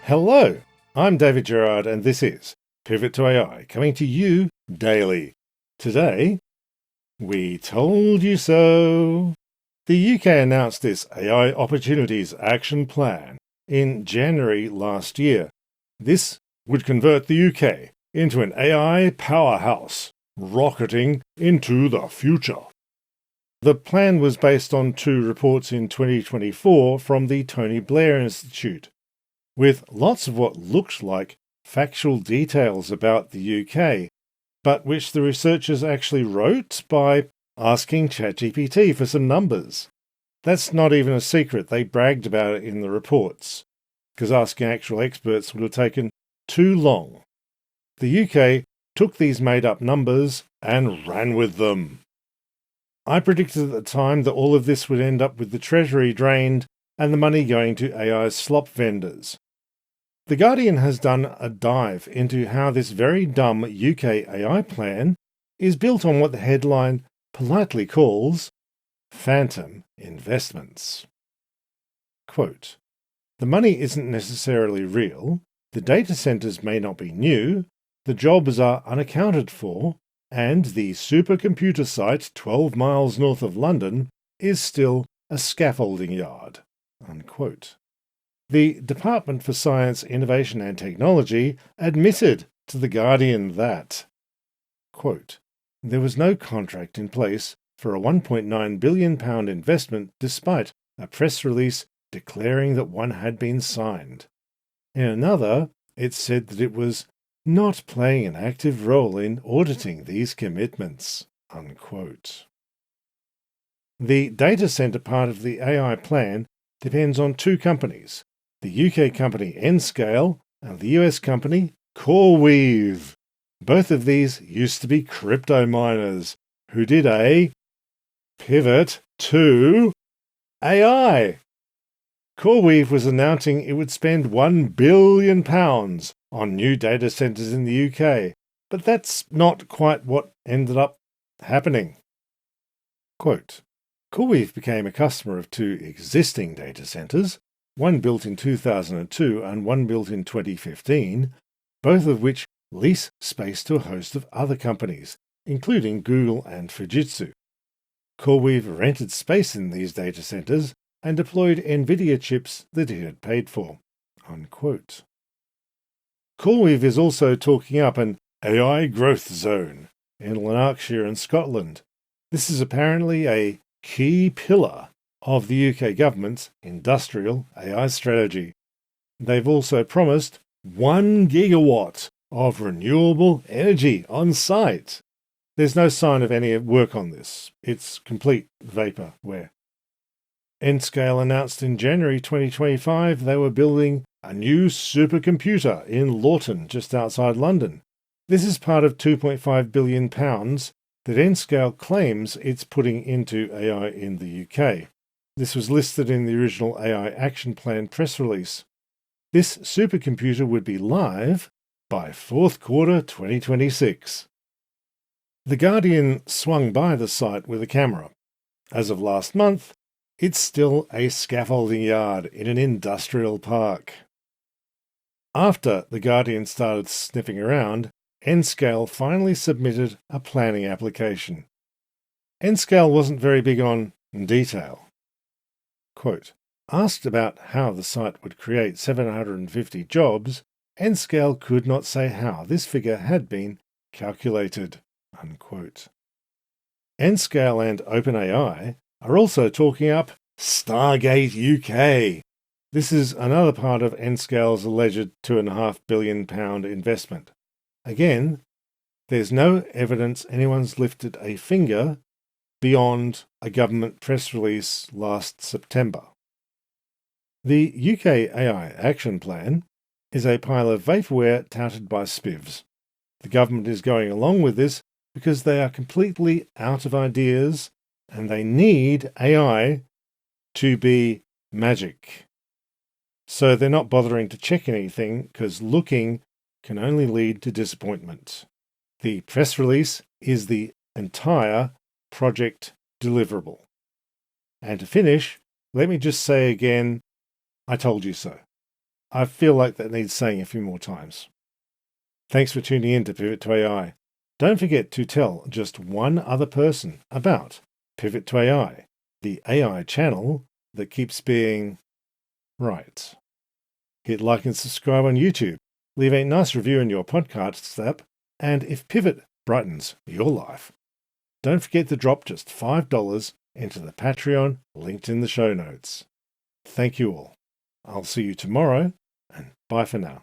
Hello, I'm David Gerard and this is Pivot to AI, coming to you daily. Today, we told you so. The UK announced this AI Opportunities Action Plan in January last year. This would convert the UK into an AI powerhouse, rocketing into the future. The plan was based on two reports in 2024 from the Tony Blair Institute, with lots of what looked like factual details about the UK, but which the researchers actually wrote by asking ChatGPT for some numbers. That's not even a secret, they bragged about it in the reports, because asking actual experts would have taken too long. The UK took these made-up numbers and ran with them. I predicted at the time that all of this would end up with the Treasury drained and the money going to AI slop vendors. The Guardian has done a dive into how this very dumb UK AI plan is built on what the headline politely calls phantom investments. Quote, "The money isn't necessarily real, the data centres may not be new, the jobs are unaccounted for, and the supercomputer site 12 miles north of London is still a scaffolding yard." Unquote. The Department for Science, Innovation and Technology admitted to The Guardian that, quote, "There was no contract in place for a £1.9 billion investment despite a press release declaring that one had been signed. In another, it said that it was not playing an active role in auditing these commitments." Unquote. The data centre part of the AI plan depends on two companies, the UK company Nscale and the US company CoreWeave. Both of these used to be crypto miners who did a pivot to AI. CoreWeave was announcing it would spend £1 billion on new data centres in the UK, but that's not quite what ended up happening. Quote, "CoreWeave became a customer of two existing data centres, one built in 2002 and one built in 2015, both of which lease space to a host of other companies, including Google and Fujitsu. CoreWeave rented space in these data centres and deployed NVIDIA chips that it had paid for." Unquote. CoreWeave is also talking up an AI growth zone in Lanarkshire and Scotland. This is apparently a key pillar of the UK government's industrial AI strategy. They've also promised 1 gigawatt of renewable energy on site. There's no sign of any work on this. It's complete vaporware. Nscale announced in January 2025 they were building a new supercomputer in Lawton, just outside London. This is part of £2.5 billion that Nscale claims it's putting into AI in the UK. This was listed in the original AI Action Plan press release. This supercomputer would be live by fourth quarter 2026. The Guardian swung by the site with a camera. As of last month, it's still a scaffolding yard in an industrial park. After The Guardian started sniffing around, Nscale finally submitted a planning application. Nscale wasn't very big on detail. Quote, "Asked about how the site would create 750 jobs, Nscale could not say how this figure had been calculated." Unquote. Nscale and OpenAI are also talking up Stargate UK. This is another part of Nscale's alleged £2.5 billion investment. Again, there's no evidence anyone's lifted a finger beyond a government press release last September. The UK AI Action Plan is a pile of vaporware touted by spivs. The government is going along with this because they are completely out of ideas and they need AI to be magic. So they're not bothering to check anything because looking can only lead to disappointment. The press release is the entire project deliverable. And to finish, let me just say again, I told you so. I feel like that needs saying a few more times. Thanks for tuning in to Pivot to AI. Don't forget to tell just one other person about Pivot to AI, the AI channel that keeps being right. Hit like and subscribe on YouTube. Leave a nice review in your podcast app. And if Pivot brightens your life, don't forget to drop just $5 into the Patreon linked in the show notes. Thank you all. I'll see you tomorrow, and bye for now.